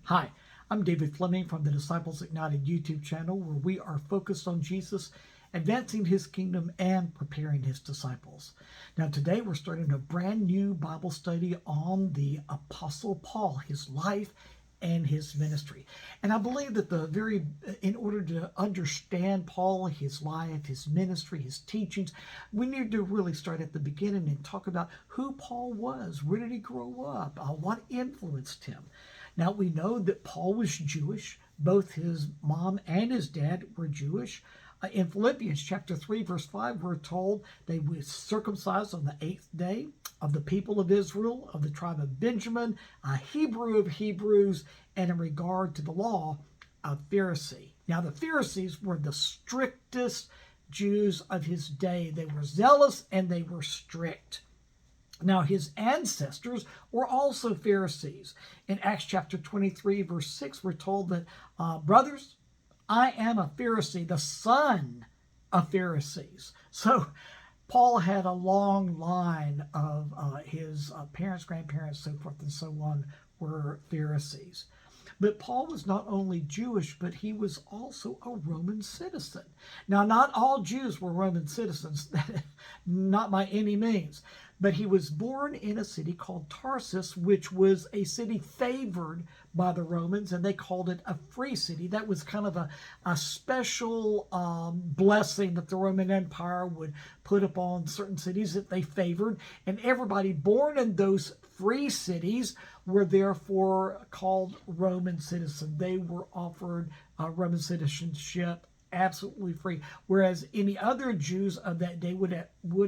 Hi, I'm David Fleming from the Disciples Ignited YouTube channel, where we are focused on Jesus, advancing his kingdom, and preparing his disciples. Now today we're starting a brand new Bible study on the Apostle Paul, his life and his ministry. And I believe that in order to understand Paul, his life, his ministry, his teachings, we need to really start at the beginning and talk about who Paul was. Where did he grow up? What influenced him? Now we know that Paul was Jewish. Both his mom and his dad were Jewish. In Philippians chapter 3, verse 5, we're told they were circumcised on the 8th day, of the people of Israel, of the tribe of Benjamin, a Hebrew of Hebrews, and in regard to the law, a Pharisee. Now the Pharisees were the strictest Jews of his day. They were zealous and they were strict. Now his ancestors were also Pharisees. In Acts chapter 23, verse 6, we're told that, brothers, I am a Pharisee, the son of Pharisees. So Paul had a long line of his parents, grandparents, so forth and so on were Pharisees. But Paul was not only Jewish, but he was also a Roman citizen. Now, not all Jews were Roman citizens, not by any means. But he was born in a city called Tarsus, which was a city favored by the Romans, and they called it a free city. That was kind of a special blessing that the Roman Empire would put upon certain cities that they favored. And everybody born in those free cities were therefore called Roman citizens. They were offered Roman citizenship absolutely free, whereas any other Jews of that day would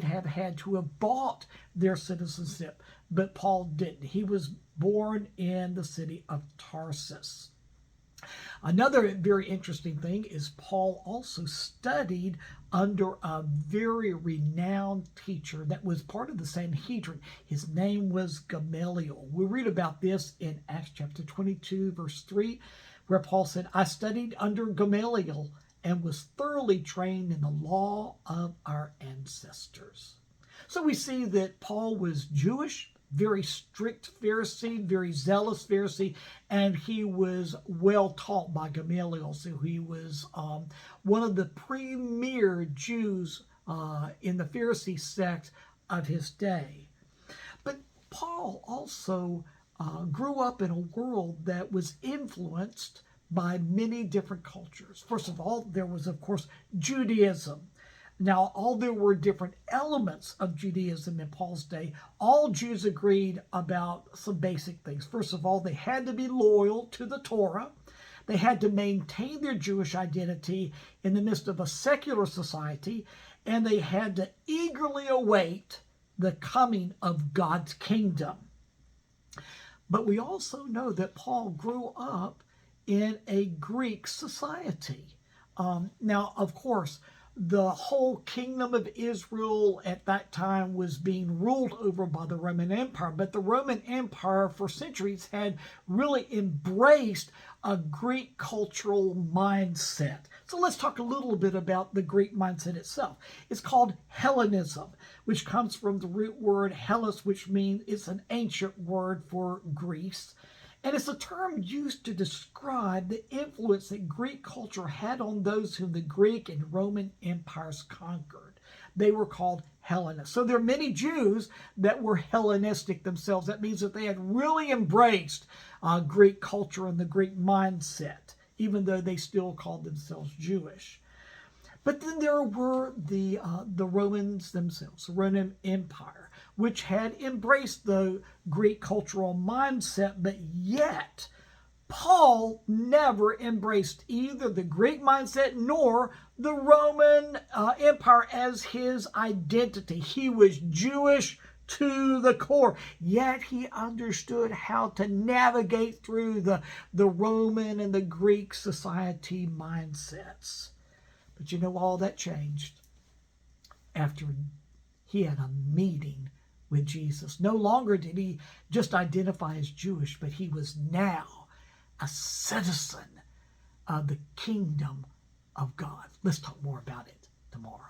have had to have bought their citizenship, but Paul didn't. He was born in the city of Tarsus. Another very interesting thing is Paul also studied under a very renowned teacher that was part of the Sanhedrin. His name was Gamaliel. We read about this in Acts chapter 22, verse 3, where Paul said, I studied under Gamaliel and was thoroughly trained in the law of our ancestors. So we see that Paul was Jewish, very strict Pharisee, very zealous Pharisee, and he was well taught by Gamaliel. So he was one of the premier Jews in the Pharisee sect of his day. But Paul also grew up in a world that was influenced by many different cultures. First of all, there was, of course, Judaism. Now, there were different elements of Judaism in Paul's day, all Jews agreed about some basic things. First of all, they had to be loyal to the Torah. They had to maintain their Jewish identity in the midst of a secular society, and they had to eagerly await the coming of God's kingdom. But we also know that Paul grew up in a Greek society. Now, of course, the whole kingdom of Israel at that time was being ruled over by the Roman Empire, but the Roman Empire for centuries had really embraced a Greek cultural mindset. So let's talk a little bit about the Greek mindset itself. It's called Hellenism, which comes from the root word Hellas, which means it's an ancient word for Greece. And it's a term used to describe the influence that Greek culture had on those whom the Greek and Roman empires conquered. They were called Hellenists. So there are many Jews that were Hellenistic themselves. That means that they had really embraced Greek culture and the Greek mindset, even though they still called themselves Jewish. But then there were the Romans themselves, the Roman Empire, which had embraced the Greek cultural mindset, but yet Paul never embraced either the Greek mindset nor the Roman Empire as his identity. He was Jewish to the core, yet he understood how to navigate through the Roman and the Greek society mindsets. But you know, all that changed after he had a meeting with Jesus. No longer did he just identify as Jewish, but he was now a citizen of the kingdom of God. Let's talk more about it tomorrow.